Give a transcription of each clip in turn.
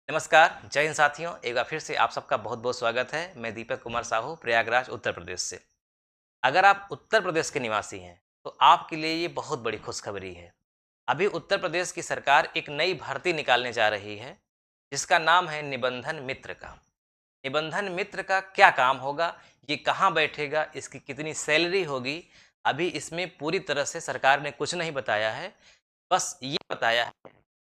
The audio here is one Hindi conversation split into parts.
नमस्कार, जय हिंद साथियों। एक बार फिर से आप सबका बहुत-बहुत स्वागत है। मैं दीपक कुमार साहू, प्रयागराज, उत्तर प्रदेश से। अगर आप उत्तर प्रदेश के निवासी हैं, तो आपके लिए ये बहुत बड़ी खुशखबरी है। अभी उत्तर प्रदेश की सरकार एक नई भर्ती निकालने जा रही है, जिसका नाम है निबंधन मित्र का। निबंधन मित्र का क्या काम होगा, ये कहाँ बैठेगा, इसकी कितनी सैलरी होगी, अभी इसमें पूरी तरह से सरकार ने कुछ नहीं बताया है। बस ये बताया है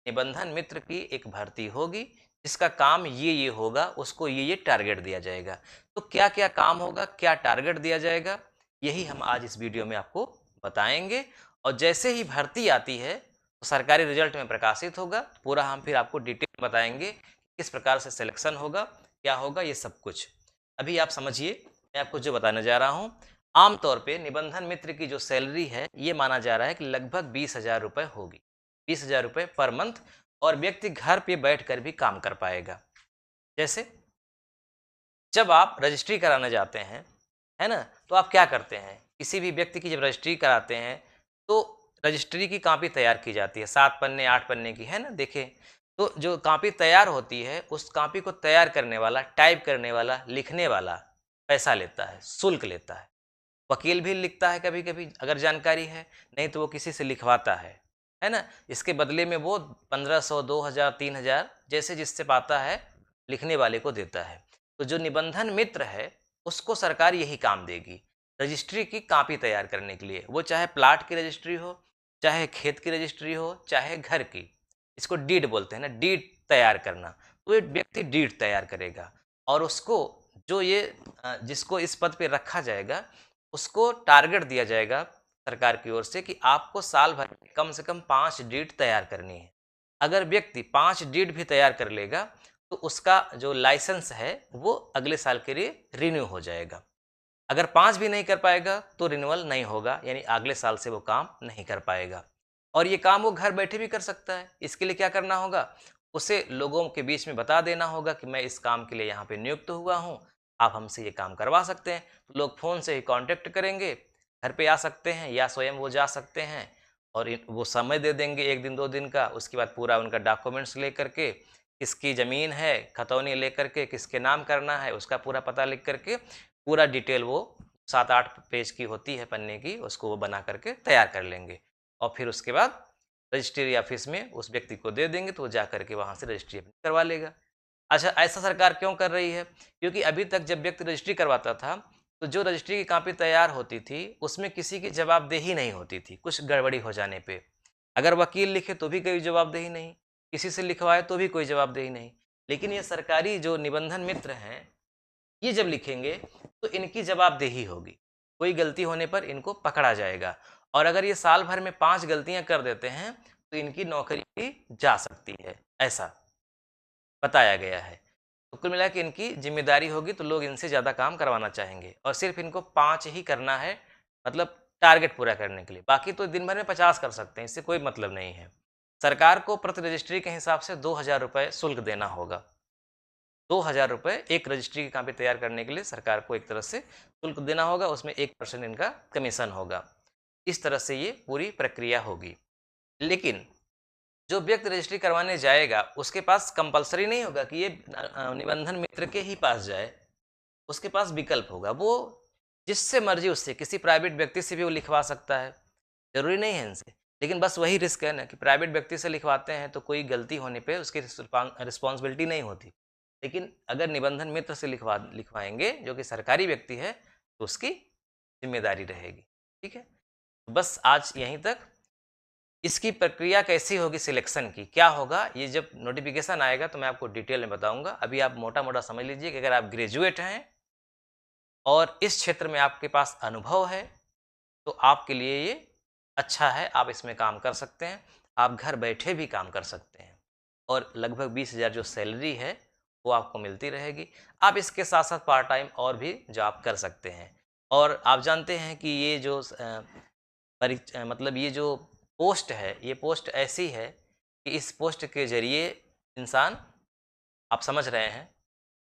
निबंधन मित्र की एक भर्ती होगी जिसका काम ये होगा, उसको ये टारगेट दिया जाएगा। तो क्या-क्या काम होगा, क्या टारगेट दिया जाएगा, यही हम आज इस वीडियो में आपको बताएँगे और जैसे ही भर्ती आती है, तो सरकारी रिजल्ट में प्रकाशित होगा। पूरा हम फिर आपको डिटेल में बताएँगे, किस प्रकार से सिलेक्शन होगा, क्या होगा, ये सब कुछ। अभी आप समझिए, मैं आपको जो बताने जा रहा हूँ, आम तौर पे निबंधन मित्र की जो सैलरी है, ये माना जा रहा है कि लगभग 20,000 रुपए होगी। 20,000 रुपए पर मंथ और व्यक्ति घर पे बैठकर भी काम कर पाएगा। जैसे जब आप रजिस्ट्री कराने जाते हैं, है ना? तो आप क्या करते हैं? किसी भी व्यक्ति की जब रजिस्ट्री कराते हैं, तो रजिस्ट्री की कॉपी तैयार की जाती है, 7 पन्ने, 8 पन्ने की, है ना? देखिए, तो जो कॉपी तैयार होती है, उस कॉपी को तैयार करने वाला, टाइप करने वाला, लिखने वाला पैसा लेता है, शुल्क लेता है। वकील भी लिखता है कभी-कभी अगर जानकारी है, नहीं तो वो किसी से लिखवाता है ना? इसके बदले में वो 1500, 2000, 3000 जैसे जिससे पाता है, लिखने वाले को देता है। तो जो निबंधन मित्र है, उसको सरकार यही काम देगी, रजिस्ट्री की कॉपी तैयार करने के लिए। वो चाहे प्लाट की रजिस्ट्री हो, चाहे खेत की रजिस्ट्री हो, चाहे घर की। इसको डीड बोलते हैं ना, डीड तैयार करना। तो एक व्यक्ति डीड तैयार करेगा और उसको जो ये जिसको इस पद पे रखा जाएगा, उसको टारगेट दिया जाएगा सरकार की ओर से कि आपको साल भर में कम से कम 5 डीड तैयार करनी है। अगर व्यक्ति 5 डीड भी तैयार कर लेगा, तो उसका जो लाइसेंस है, वो अगले साल के लिए रिन्यू हो जाएगा। अगर 5 भी नहीं कर पाएगा, तो रिन्यूअल नहीं होगा, यानी अगले साल से वो काम नहीं कर पाएगा। और ये काम वो घर बैठे भी कर सकता है। इसके लिए क्या करना होगा? उसे लोगों के बीच में बता देना होगा कि मैं इस काम के लिए यहाँ पे नियुक्त हुआ हूँ, आप हमसे ये काम करवा सकते हैं। तो लोग फ़ोन से ही कॉन्टैक्ट करेंगे, घर पे आ सकते हैं या स्वयं वो जा सकते हैं और वो समय दे देंगे 1 दिन, 2 दिन का। उसके बाद पूरा उनका डॉक्यूमेंट्स लेकर के, किसकी ज़मीन है, खतौनी लेकर के, किसके नाम करना है, उसका पूरा पता लिख कर के पूरा डिटेल वो 7-8 पेज की होती है पन्ने की, उसको वो बना करके तैयार कर लेंगे और फिर उसके बाद रजिस्ट्री ऑफिस में उस व्यक्ति को दे देंगे, तो वो जा करके वहाँ से रजिस्ट्री अपनी करवा लेगा। अच्छा, ऐसा सरकार क्यों कर रही है? क्योंकि अभी तक जब व्यक्ति रजिस्ट्री करवाता था, तो जो रजिस्ट्री की कॉपी तैयार होती थी, उसमें किसी की जवाबदेही नहीं होती थी, कुछ गड़बड़ी हो जाने पे। अगर वकील लिखे तो भी कोई जवाबदेही नहीं, किसी से लिखवाए तो भी कोई जवाबदेही नहीं। लेकिन ये सरकारी जो निबंधन मित्र हैं, ये जब लिखेंगे तो इनकी जवाबदेही होगी। कोई गलती होने पर इनको पकड़ा जाएगा और अगर ये साल भर में 5 गलतियाँ कर देते हैं, तो इनकी नौकरी भी जा सकती है, ऐसा बताया गया है। तो कुल मिला के इनकी ज़िम्मेदारी होगी तो लोग इनसे ज़्यादा काम करवाना चाहेंगे और सिर्फ़ इनको 5 ही करना है, मतलब टारगेट पूरा करने के लिए। बाकी तो दिन भर में 50 कर सकते हैं, इससे कोई मतलब नहीं है। सरकार को प्रति रजिस्ट्री के हिसाब से ₹2000 शुल्क देना होगा। ₹2000 एक रजिस्ट्री की कॉपी तैयार करने के लिए सरकार को एक तरह से शुल्क देना होगा, उसमें 1% इनका कमीशन होगा। इस तरह से ये पूरी प्रक्रिया होगी। लेकिन जो व्यक्ति रजिस्ट्री करवाने जाएगा, उसके पास कंपल्सरी नहीं होगा कि ये निबंधन मित्र के ही पास जाए। उसके पास विकल्प होगा। वो जिससे मर्ज़ी उससे किसी प्राइवेट व्यक्ति से भी वो लिखवा सकता है। ज़रूरी नहीं है इनसे। लेकिन बस वही रिस्क है ना कि प्राइवेट व्यक्ति से लिखवाते हैं तो कोई गलती होने पे उसकी रिस्पॉन्सिबिलिटी नहीं होती। लेकिन अगर निबंधन मित्र से लिखवाएँगे जो कि सरकारी व्यक्ति है, तो उसकी ज़िम्मेदारी रहेगी। ठीक है? बस आज यहीं तक। इसकी प्रक्रिया कैसी होगी सिलेक्शन की, क्या होगा, ये जब नोटिफ़िकेशन आएगा तो मैं आपको डिटेल में बताऊँगा। अभी आप मोटा-मोटा समझ लीजिए कि अगर आप ग्रेजुएट हैं और इस क्षेत्र में आपके पास अनुभव है, तो आपके लिए ये अच्छा है, आप इसमें काम कर सकते हैं। आप घर बैठे भी काम कर सकते हैं और लगभग 20,000 जो सैलरी है, वो आपको मिलती रहेगी। आप इसके साथ-साथ पार्ट टाइम और भी जॉब कर सकते हैं और आप जानते हैं कि ये जो मतलब ये जो पोस्ट है, ये पोस्ट ऐसी है कि इस पोस्ट के ज़रिए इंसान, आप समझ रहे हैं,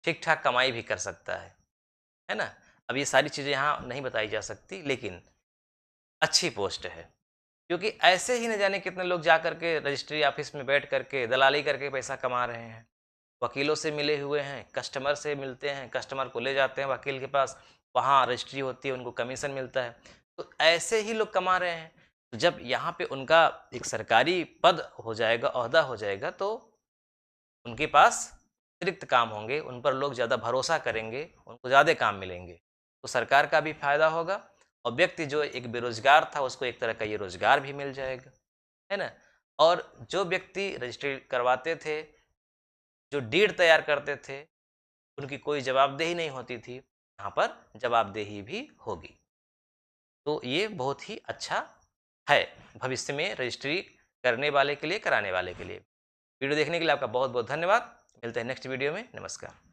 ठीक-ठाक कमाई भी कर सकता है ना? अब ये सारी चीज़ें यहाँ नहीं बताई जा सकती, लेकिन अच्छी पोस्ट है। क्योंकि ऐसे ही न जाने कितने लोग जा कर के रजिस्ट्री ऑफ़िस में बैठ कर के दलाली करके पैसा कमा रहे हैं। वकीलों से मिले हुए हैं, कस्टमर से मिलते हैं, कस्टमर को ले जाते हैं वकील के पास, वहाँ रजिस्ट्री होती है, उनको कमीशन मिलता है। तो ऐसे ही लोग कमा रहे हैं। तो जब यहाँ पे उनका एक सरकारी पद हो जाएगा, ओहदा हो जाएगा, तो उनके पास अतिरिक्त काम होंगे, उन पर लोग ज़्यादा भरोसा करेंगे, उनको ज़्यादा काम मिलेंगे। तो सरकार का भी फायदा होगा और व्यक्ति जो एक बेरोजगार था उसको एक तरह का ये रोजगार भी मिल जाएगा, है ना? और जो व्यक्ति रजिस्ट्री करवाते थे, जो डीड तैयार करते थे, उनकी कोई जवाबदेही नहीं होती थी, यहाँ पर जवाबदेही भी होगी। तो ये बहुत ही अच्छा है भविष्य में रजिस्ट्री करने वाले के लिए, कराने वाले के लिए। वीडियो देखने के लिए आपका बहुत बहुत धन्यवाद। मिलते हैं नेक्स्ट वीडियो में। नमस्कार।